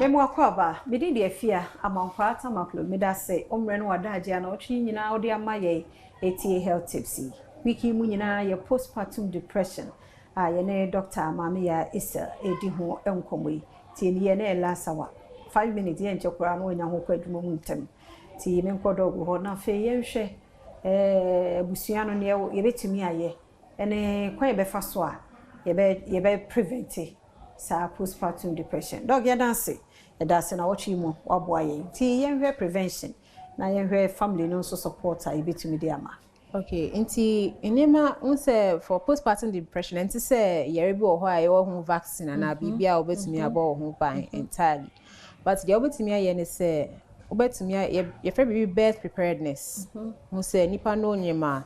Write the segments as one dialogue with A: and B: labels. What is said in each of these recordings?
A: Memo akwaba, midi de afia amankwa tamaklo medase omre no wadaje na otwi nyina odi amaye etie health tips. Wiki mu nyina ye postpartum depression. Ye ne doctor mama ya isa edi ho enkomoi. Tie ni ye na lasawa. 5 minutes ye nchekura no nya ho kwadwuma mu ntem. Tie me nkodogo ho na fe ye nhwe busua no ne ye betumi aye. Ene kwan ye befa so a ye be prevent sa postpartum depression. Dog ya dance. That's na watch mu waboaye. Ti yenhwe prevention na yenhwe family no so support a ebetumi de ama.
B: Okay, nti enema unse for postpartum depression nti say yare bi oho aye ho vaccine na bibia obetumi abo ho ban entirely. But the obetumi aye ne say obetumi ye fe bi birth preparedness. Unse nipa no nyema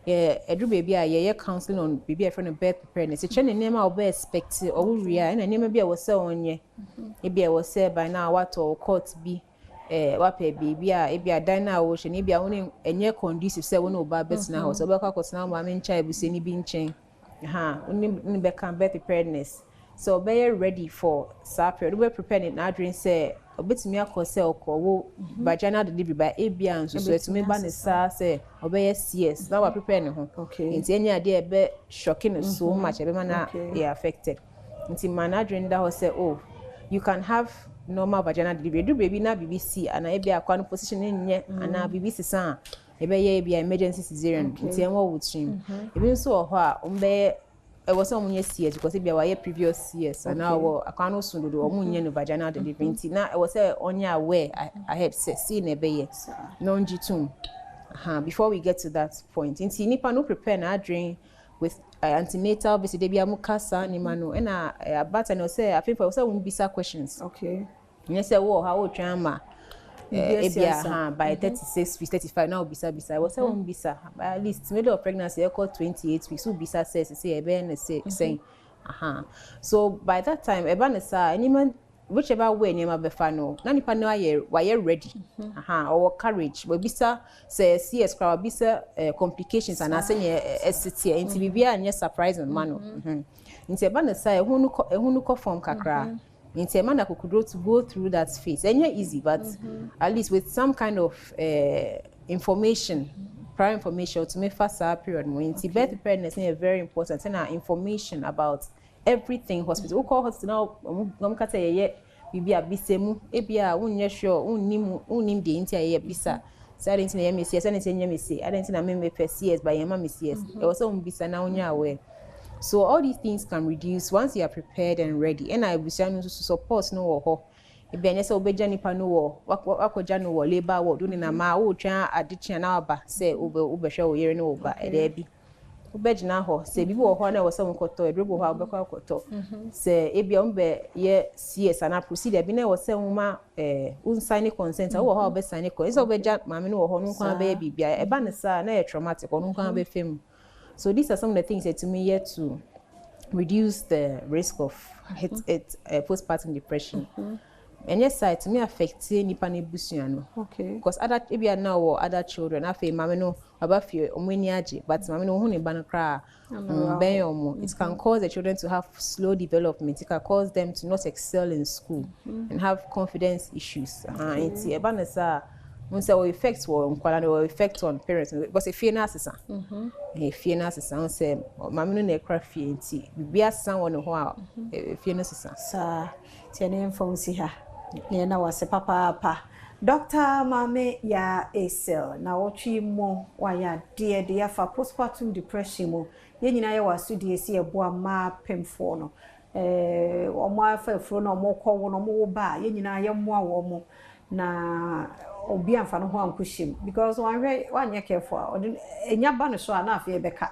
B: edru baby a ye counseling on baby for birth preparedness. E chene nema obe expect or ria na nema bia wo say onye e bia wo say by now what or court bi wape baby a e bia dan na wo hye ne bia woni enye conducive say woni oba betina house obekwa kwotena ma me ncha ebuse ni bi nchen woni be can birth preparedness so be ready for sa period we prepare na adwin say obetimi akose okowo vaginal delivery by ebia nso so etumi ba ne sa say obeye CS na wa prepare ne ho nti enya ade ebe shocking so much ebe mana affected nti managing that say oh you can have normal vaginal delivery do baby na BBC ana ebia akwa no position nye ana BBC sa ebeye ebia emergency cesarean nti enwo wutrim ebi nso ho a ombe was some CS because be our previous CS and now I can't also do no vaginal delivery. Now I was on your way I had seen a bay non jitum. Before we get to that point, in nipa no prepare na drink with antenatal visit be amukasa ni manu and but I know say I think for some bisa questions.
A: Okay.
B: You say oh how drama by 36 weeks 35 now bisa I was saying bisa at least middle of pregnancy I call 28 weeks so bisa says say e saying so by that time e ba na sa anyman whichever way nyema be fa no na nipa no aye ready or courage we bisa say CS crowd bisa complications and asenye ST nti bibia anye surprise man no nti e ba na sa ehunu ko form kakra Inti emana kukudro to go through that phase. It's easy, but at least with some kind of information, prior information to make faster period. Inti birth preparedness is very important. And information about everything hospital. We call hospital now. Namkata ye bibi abisemu. Ebia unye sure unim de inti ye bisa. So I didn't know MCS. I didn't know MCS. I didn't know me CS by yama MCS. It was so bisa na unya aware. So all these things can reduce once you are prepared and ready. And I wish to support no ho. If be anyese obeja nipa no wo wakoja no wo labor wo do ni na ma wo twa adechia na aba say obehwe wo yere no oba e dey bi. Obejina ho say bibi wo ho na wo say nkoto edrobo ho obekwa akoto. Say ebia umbe ye CS na procedure bi na wo say uma unsign consent wo ho obe sign consent. So obeja mama no wo ho no kwa be bibia e ba ne sa na e traumatic no kwa be fem. So these are some of the things that to me here to reduce the risk of postpartum depression. And yes, to me affect nipa ne busuano.
A: Okay.
B: Because other maybe now or other children, I feel mama no about fear omweniaje, but mama no huni banakra it can cause the children to have slow development. It can cause them to not excel in school and have confidence issues. It's a once our effects were effect on parents because if fear narcissism say mammy no craft be as someone who fear narcissism
A: sir tene phone si ha na wase papa Dr. Mame ya Esel na wotwi mo wa ya de fa postpartum depression mo ye nyina ye waso de esi eboa ma pemfo no omo afafro no omo kwo no mo ba ye nyina ye mo awo mo na obi amfa no ho ankohyem because one ye careful enya ba no so na afi beka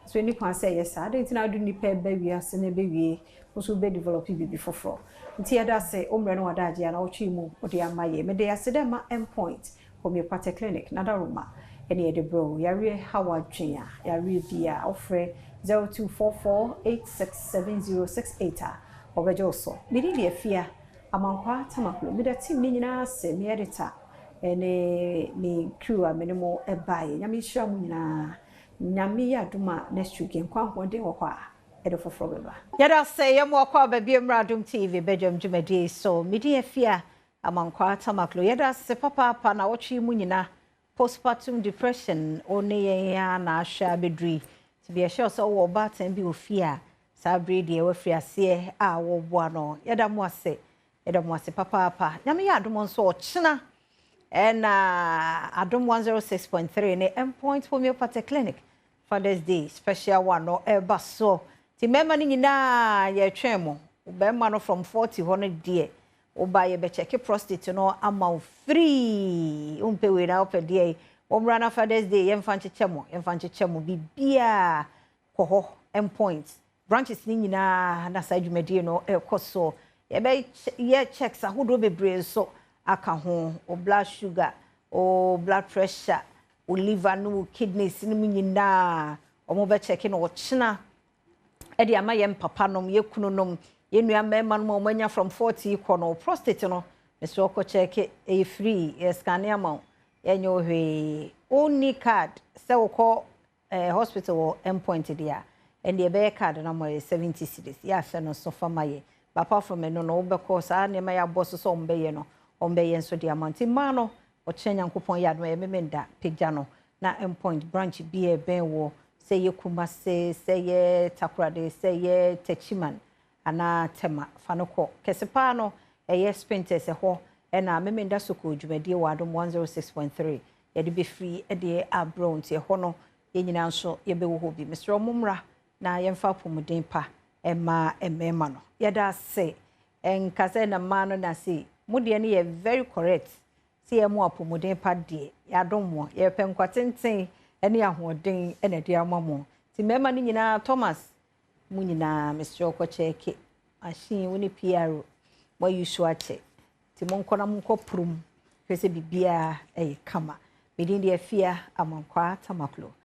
A: so ni kwan say yes I don't na do nipa ba wi ase na be wi so be develop bibi foforo nti ya da say omre no wada age na otwi mu odi amaye me de ase dem ma endpoint Homeopathic clinic na da roma ene de bro yare hawadwen a yare bia ofre 0244867068 obejo so me di afia amankwa tamaklo me da team ni nyina se me editor ni crew a minimo ebaye nyame hira mu nyina nyame ya duma next week nkwa ho de wo kwa edo foforo beba yada say yamo akwa ba bi Adom TV bejam dwumadi so medi afia amankwa tamaklo yada se papa na wochi mu nyina postpartum depression one ya na ahwa bedri ti be sure so wo ba tan bi ofia sabre de we free ase a wo boa no yada mo ase papa nyame ya Adom nso ochina na Adom 106.3 ne endpoint Homeopathic clinic Father's Day special one no eba so ti mema ni nyina ye twemo ubema no from 40 hono die oba ye be check prostate no ama free umpe we na ope die omra na Father's Day ye mfa nchechemo bibia koho endpoint branches ni nyina na sa dwumadi no ekoso ye be ye checks ahodo bebre so aka ho o blood sugar o blood pressure o liver no kidneys ni nyina omo be check no ochina e de amayem papa nom ye kunu nom ye nua mema no omanya from 40 ko no prostate no me so ko check e free e scan am enye ohwe only card se wo hospital endpoint dia and the be card na mo 70 cedis ya se no so famaye apart from no no be ko sa ne ma ya boss so ombe no ombe so the amount mano o chenya nkopon ya no ememenda pegja no na endpoint branch bi e ben wo say ye Kumase say ye Takoradi say ye Techiman ana tema fanoko kesepa no ye sprinters ho na memenda soko dwumadi wa Adom 106.3 ye de be free e de abront ye ho no ye nyina nso ye be wo ho bi Mr. Omumra na ye mfa pomuden pa ema emema no ye da say enkase na mano na say mudie ne ye very correct see ye mo apomuden pa de ya Adom mo ye penkwatenten ene ahoden ene de amamo ti mema ni nyina Thomas mu nyina Mr. Okocheke machine woni PR wa yusu ache ti monko na monko prum pese bibia kama medin de afia amankwa tamaklo